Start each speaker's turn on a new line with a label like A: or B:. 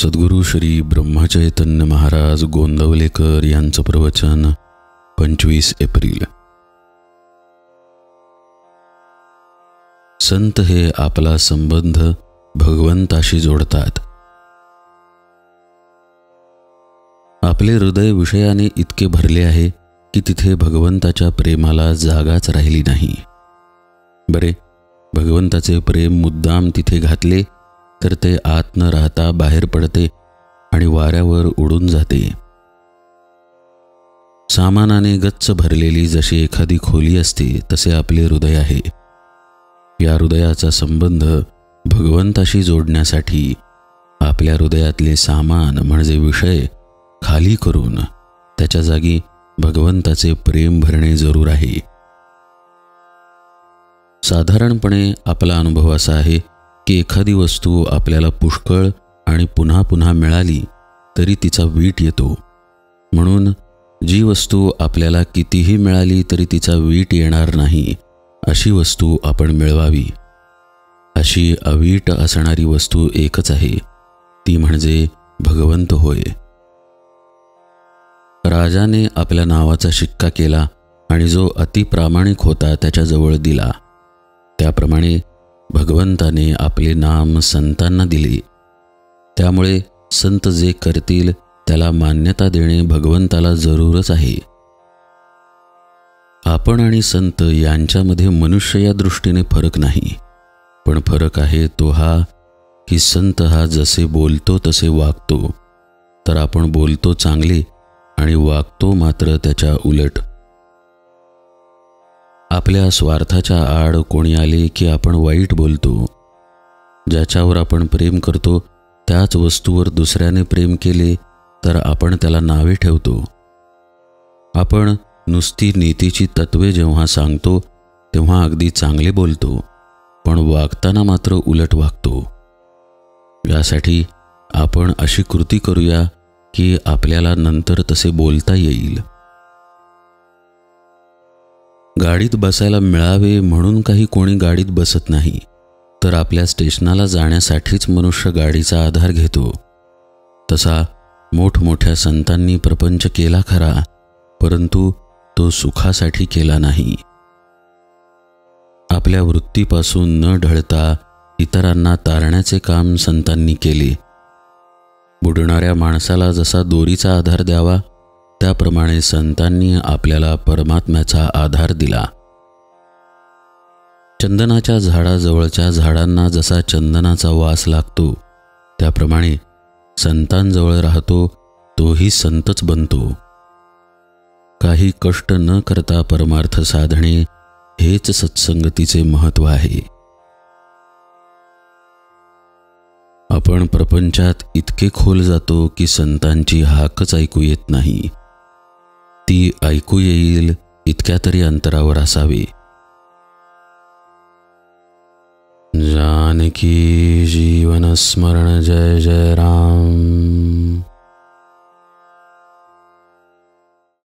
A: सद्गुरू श्री ब्रह्मचैतन्य महाराज गोंदवलेकर यांचं प्रवचन 25 एप्रिल। संत हे आपला संबंध भगवंताशी जोडतात। आपले हृदय विषयाने इतके भरले आहे की तिथे भगवंताच्या प्रेमाला जागाच राहिली नाही। बरे, भगवंताचे प्रेम मुद्दाम तिथे घातले तर ते आत न राहता बाहेर पडते आणि वाऱ्यावर उडून जाते। सामानाने गच्च भरलेली जशी एखादी खोली असते तसे आपले हृदय आहे। या हृदयाचा संबंध भगवंताशी जोडण्यासाठी आपल्या हृदयातले सामान म्हणजे विषय खाली करून त्याच्या जागी भगवंताचे प्रेम भरणे जरूर आहे। साधारणपणे आपला अनुभव असा आहे की एखादी वस्तू आपल्याला पुष्कळ आणि पुन्हा पुन्हा मिळाली तरी तिचा वीट येतो, म्हणून जी वस्तू आपल्याला कितीही मिळाली तरी तिचा वीट येणार नाही अशी वस्तू आपण मिळवावी। अशी अवीट असणारी वस्तू एकच आहे, ती म्हणजे भगवंत होय। राजाने आपल्या नावाचा शिक्का केला आणि जो अतिप्रामाणिक होता त्याच्याजवळ दिला, त्याप्रमाणे भगवंताने आपले नाम संतांना दिले। त्यामुळे संत जे करतील त्याला मान्यता देणे भगवंताला जरूरच आहे। आपण आणि संत यांच्यामध्ये मनुष्य या दृष्टीने फरक नाही, पण फरक आहे तो हा की संत हा जसे बोलतो तसे वागतो, तर आपण बोलतो चांगले आणि वागतो मात्र त्याच्या उलट। आपल्या स्वार्थाच्या आड कोणी आले की आपण वाईट बोलतो। ज्याच्यावर आपण प्रेम करतो त्याच वस्तूवर दुसऱ्याने प्रेम केले तर आपण त्याला नावे ठेवतो। आपण नुसती नीतीची तत्वे जेव्हा सांगतो तेव्हा अगदी चांगले बोलतो, पण वागताना मात्र उलट वागतो। यासाठी आपण अशी कृती करूया की आपल्याला नंतर तसे बोलता येईल। गाडीत बसायला मिळावे म्हणून काही कोणी गाडीत बसत नाही, तर आपल्या स्टेशनाला जाण्यासाठीच मनुष्य गाडीचा आधार घेतो। तसा मोठमोठ्या संतांनी प्रपंच केला खरा, परंतु तो सुखासाठी केला नाही। आपल्या वृत्तीपासून न ढळता इतरांना तारण्याचे काम संतांनी केले। बुडणाऱ्या माणसाला जसा दोरीचा आधार द्यावा त्याप्रमाणे संतांनी आपल्याला परमात्म्याचा आधार दिला। चंदनाच्या झाडाजवळच्या झाडांना जसा चंदनाचा वास लागतो त्याप्रमाणे संतांजवळ राहतो तोही संतच बनतो। काही कष्ट न करता परमार्थ साधणे हेच सत्संगतीचे महत्त्व आहे। आपण प्रपंचात इतके खोल जातो की संतांची हाकच ऐकू येत नाही। ती ऐकू येईल इतक्या तरी अंतरावर असावे। जानकी जीवन स्मरण जय जय राम।